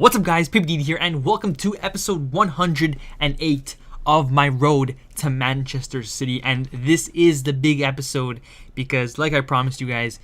What's up guys, PPD here and welcome to episode 108 of my road to Manchester City. And this is the big episode because like I promised you guys,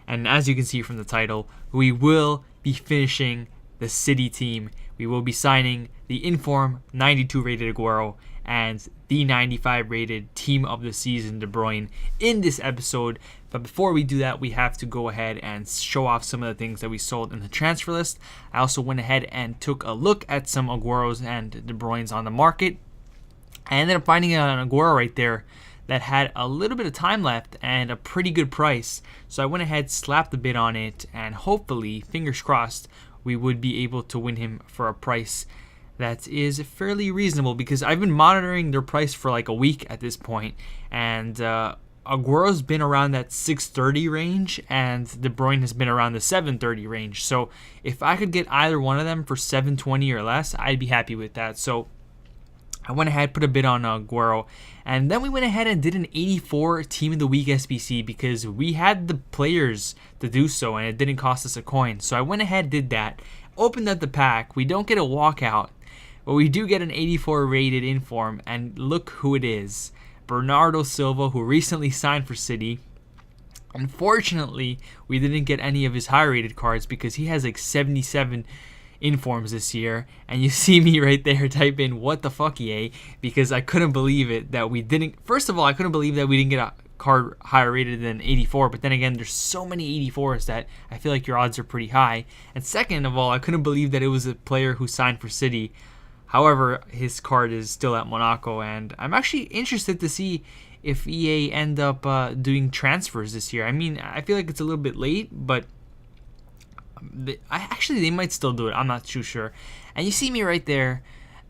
and as you can see from the title, we will be finishing the City team. We will be signing the Inform 92 rated Aguero and the 95 rated team of the season De Bruyne in this episode. But before we do that, we have to go ahead and show off some of the things that we sold in the transfer list. I also went ahead and took a look at some Agueros and De Bruynes on the market. I ended up finding an Aguero right there that had a little bit of time left and a pretty good price. So I went ahead, slapped a bid on it, and hopefully, fingers crossed, we would be able to win him for a price that is fairly reasonable, because I've been monitoring their price for like a week at this point, and Aguero's been around that 630 range and De Bruyne has been around the 730 range. So if I could get either one of them for 720 or less, I'd be happy with that. So I went ahead, put a bid on Aguero, and then we went ahead and did an 84 Team of the Week SBC because we had the players to do so and it didn't cost us a coin. So I went ahead, did that, opened up the pack. We don't get a walkout, but we do get an 84 rated Inform, and look who it is. Bernardo Silva, who recently signed for City. Unfortunately, we didn't get any of his high rated cards because he has like 77 Informs this year, and you see me right there type in what the fuck, EA, because I couldn't believe it that we didn't. First of all, I couldn't believe that we didn't get a card higher rated than 84, but then again, there's so many 84s that I feel like your odds are pretty high. And second of all, I couldn't believe that it was a player who signed for City. However, his card is still at Monaco, and I'm actually interested to see if EA end up doing transfers this year. I mean, I feel like it's a little bit late, but they might still do it. I'm not too sure. And you see me right there.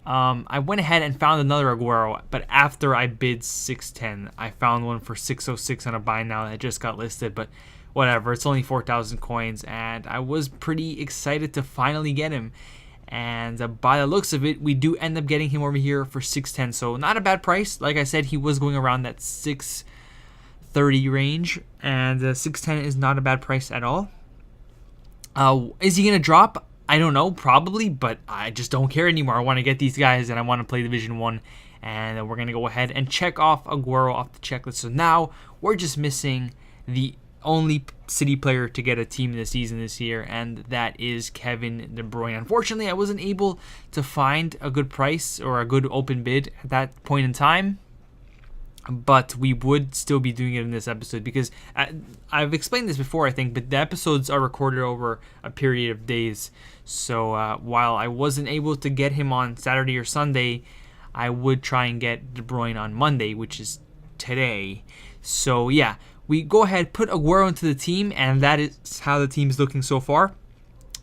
I went ahead and found another Aguero, but after I bid 610, I found one for 606 on a buy now that just got listed, but whatever. It's only 4,000 coins, and I was pretty excited to finally get him. And by the looks of it, we do end up getting him over here for 610. So not a bad price. Like I said, he was going around that 630 range, and 610 is not a bad price at all. Is he going to drop? I don't know, probably, but I just don't care anymore. I want to get these guys, and I want to play Division 1. And we're going to go ahead and check off Aguero off the checklist. So now we're just missing the only City player to get a team this season this year, and that is Kevin De Bruyne. Unfortunately, I wasn't able to find a good price or a good open bid at that point in time, but we would still be doing it in this episode because I've explained this before, I think, but the episodes are recorded over a period of days. So while I wasn't able to get him on Saturday or Sunday, I would try and get De Bruyne on Monday, which is today. So yeah, we go ahead, put Aguero into the team, and that is how the team is looking so far.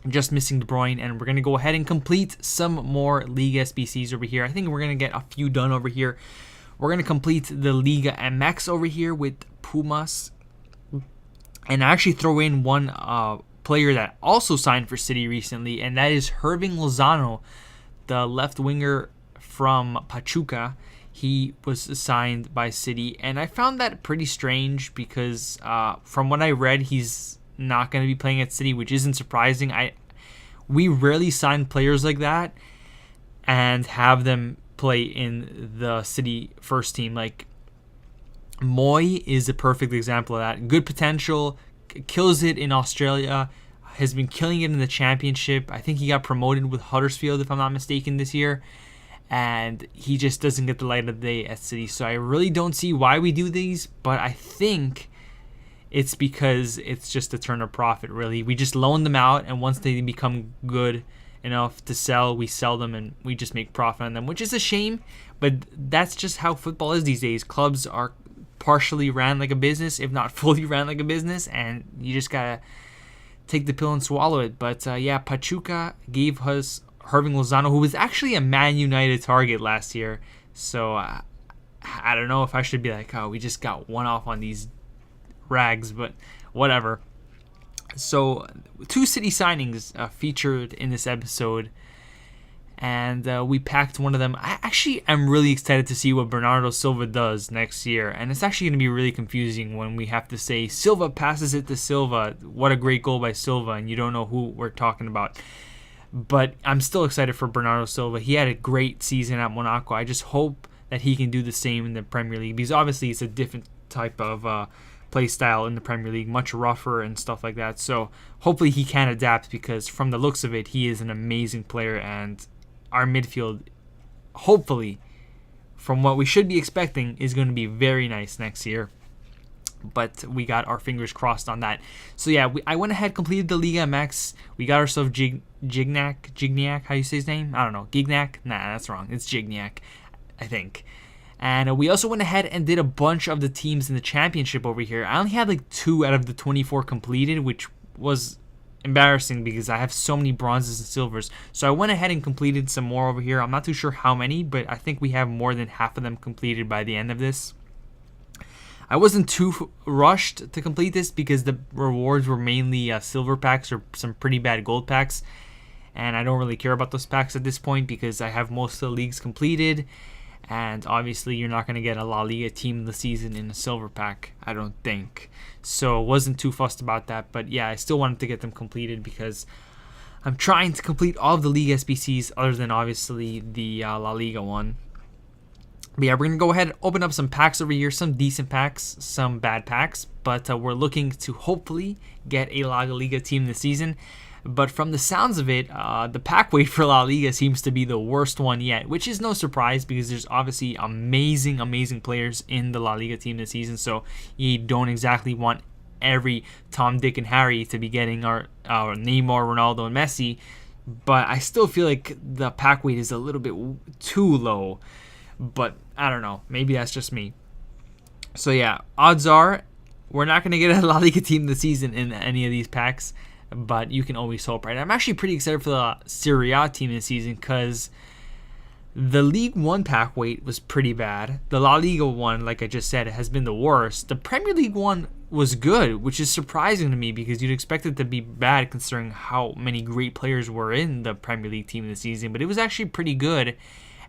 Just missing De Bruyne, and we're going to go ahead and complete some more League SBCs over here. I think we're going to get a few done over here. We're going to complete the Liga MX over here with Pumas, and I actually throw in one player that also signed for City recently, and that is Hirving Lozano, the left winger from Pachuca. He was signed by City, and I found that pretty strange because from what I read, he's not going to be playing at City, which isn't surprising. We rarely sign players like that and have them play in the City first team. Like Moy is a perfect example of that. Good potential, kills it in Australia, has been killing it in the Championship. I think he got promoted with Huddersfield, if I'm not mistaken, this year. And he just doesn't get the light of the day at City. So I really don't see why we do these, but I think it's because it's just a turn of profit, really. We just loan them out, and once they become good enough to sell, we sell them, and we just make profit on them, which is a shame, but that's just how football is these days. Clubs are partially ran like a business, if not fully ran like a business, and you just gotta take the pill and swallow it. But yeah, Pachuca gave us Hirving Lozano, who was actually a Man United target last year. So I don't know if I should be like, oh, we just got one off on these rags, but whatever. So 2 City signings featured in this episode, and we packed one of them. I actually am really excited to see what Bernardo Silva does next year, and it's actually going to be really confusing when we have to say Silva passes it to Silva. What a great goal by Silva, and you don't know who we're talking about. But I'm still excited for Bernardo Silva. He had a great season at Monaco. I just hope that he can do the same in the Premier League, because obviously it's a different type of play style in the Premier League, much rougher and stuff like that. So hopefully he can adapt, because from the looks of it, he is an amazing player, and our midfield, hopefully, from what we should be expecting, is going to be very nice next year. But we got our fingers crossed on that. So yeah, I went ahead, completed the Liga MX. We got ourselves Gignac, how do you say his name? I don't know. Gignac? Nah, that's wrong. It's Gignac, I think. And we also went ahead and did a bunch of the teams in the championship over here. I only had like 2 out of the 24 completed, which was embarrassing because I have so many bronzes and silvers. So I went ahead and completed some more over here. I'm not too sure how many, but I think we have more than half of them completed by the end of this. I wasn't too rushed to complete this because the rewards were mainly silver packs or some pretty bad gold packs. And I don't really care about those packs at this point because I have most of the leagues completed. And obviously you're not going to get a La Liga team of the season in a silver pack, I don't think. So wasn't too fussed about that. But yeah, I still wanted to get them completed because I'm trying to complete all of the League SBCs other than obviously the La Liga one. But yeah, we're going to go ahead and open up some packs over here. Some decent packs, some bad packs. But we're looking to hopefully get a La Liga team this season. But from the sounds of it, the pack weight for La Liga seems to be the worst one yet, which is no surprise because there's obviously amazing players in the La Liga team this season. So you don't exactly want every Tom, Dick, and Harry to be getting our Neymar, Ronaldo, and Messi. But I still feel like the pack weight is a little bit too low. But I don't know. Maybe that's just me. So yeah, odds are we're not going to get a La Liga team this season in any of these packs. But you can always hope, right? I'm actually pretty excited for the Serie A team this season because the League 1 pack weight was pretty bad. The La Liga one, like I just said, has been the worst. The Premier League one was good, which is surprising to me because you'd expect it to be bad considering how many great players were in the Premier League team this season. But it was actually pretty good.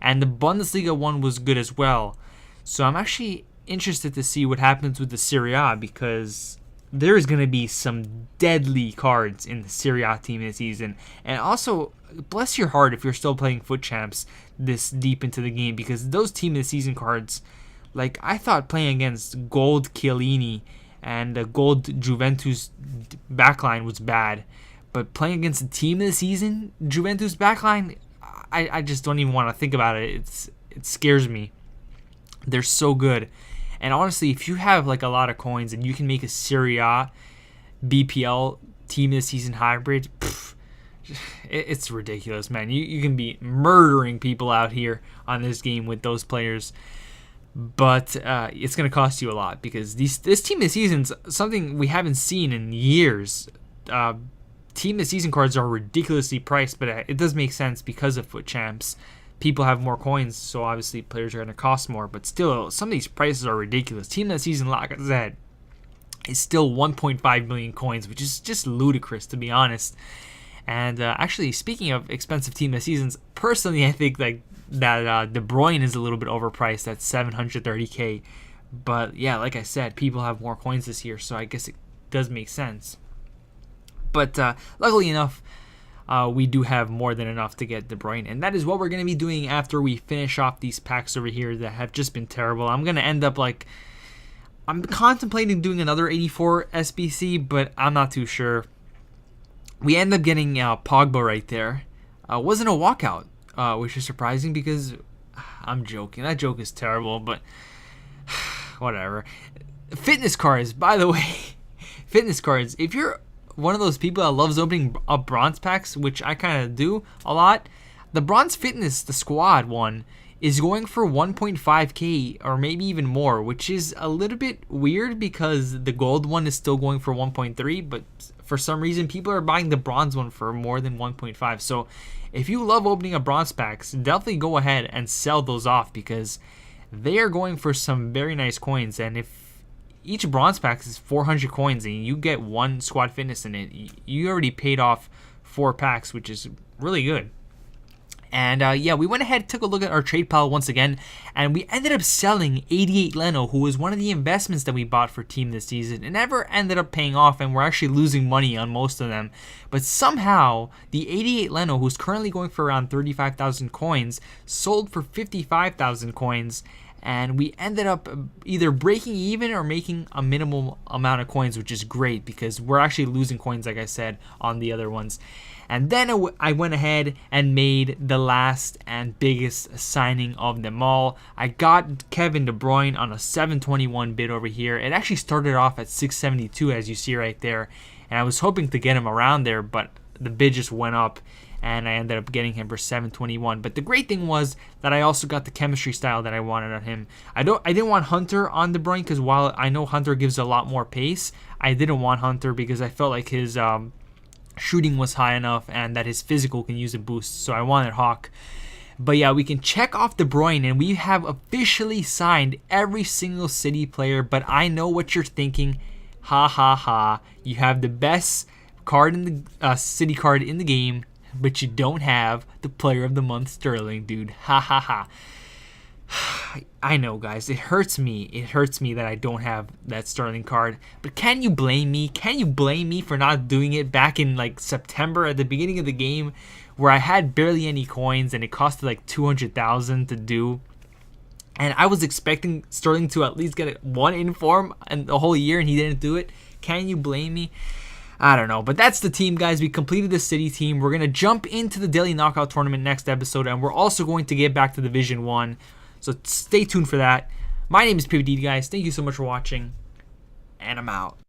And the Bundesliga one was good as well. So I'm actually interested to see what happens with the Serie A because there is going to be some deadly cards in the Serie A team this season. And also, bless your heart if you're still playing Foot Champs this deep into the game because those team of the season cards, like I thought playing against gold Chiellini and the gold Juventus backline was bad. But playing against the team of the season, Juventus backline, I just don't even want to think about it. It scares me. They're so good. And honestly, if you have like a lot of coins and you can make a Serie A BPL team this season hybrid, it's ridiculous, man. You can be murdering people out here on this game with those players. But it's going to cost you a lot because this team this season's something we haven't seen in years. Team this season cards are ridiculously priced, but it does make sense because of Foot Champs. People have more coins, so obviously players are going to cost more. But still, some of these prices are ridiculous. Team of the season, like I said, is still 1.5 million coins, which is just ludicrous, to be honest. And actually, speaking of expensive team of the seasons, personally, I think like that De Bruyne is a little bit overpriced at 730k. But yeah, like I said, people have more coins this year, so I guess it does make sense. But luckily enough, we do have more than enough to get De Bruyne. And that is what we're going to be doing after we finish off these packs over here that have just been terrible. I'm going to end up like... I'm contemplating doing another 84 SBC, but I'm not too sure. We end up getting Pogba right there. Wasn't a walkout, which is surprising because... I'm joking. That joke is terrible, but... whatever. Fitness cards, by the way. Fitness cards. If you're one of those people that loves opening up bronze packs, which I kind of do a lot, the bronze fitness, the squad one, is going for 1.5k or maybe even more, which is a little bit weird because the gold one is still going for 1.3, but for some reason people are buying the bronze one for more than 1.5. So if you love opening up bronze packs, definitely go ahead and sell those off because they are going for some very nice coins. And if each bronze pack is 400 coins and you get one squad fitness in it, you already paid off 4 packs, which is really good. And yeah, we went ahead, took a look at our trade pile once again, and we ended up selling 88 Leno, who was one of the investments that we bought for team this season. It never ended up paying off, and we're actually losing money on most of them. But somehow, the 88 Leno, who's currently going for around 35,000 coins, sold for 55,000 coins, and we ended up either breaking even or making a minimal amount of coins, which is great because we're actually losing coins, like I said, on the other ones. And then I went ahead and made the last and biggest signing of them all. I got Kevin De Bruyne on a 721 bid over here. It actually started off at 672, as you see right there. And I was hoping to get him around there, but the bid just went up, and I ended up getting him for 721. But the great thing was that I also got the chemistry style that I wanted on him. I didn't want Hunter on De Bruyne because while I know Hunter gives a lot more pace, I didn't want Hunter because I felt like his shooting was high enough and that his physical can use a boost, so I wanted Hawk. But yeah, we can check off De Bruyne, and we have officially signed every single City player. But I know what you're thinking. Ha ha ha. You have the best card in the City card in the game, but you don't have the Player of the Month Sterling, dude. Ha ha ha. I know, guys, it hurts me. It hurts me that I don't have that Sterling card. But can you blame me? Can you blame me for not doing it back in like September at the beginning of the game where I had barely any coins and it costed like 200,000 to do? And I was expecting Sterling to at least get one inform in the whole year and he didn't do it. Can you blame me? I don't know, but that's the team, guys. We completed the City team. We're going to jump into the Daily Knockout Tournament next episode, and we're also going to get back to Division 1. So stay tuned for that. My name is PVD, guys. Thank you so much for watching, and I'm out.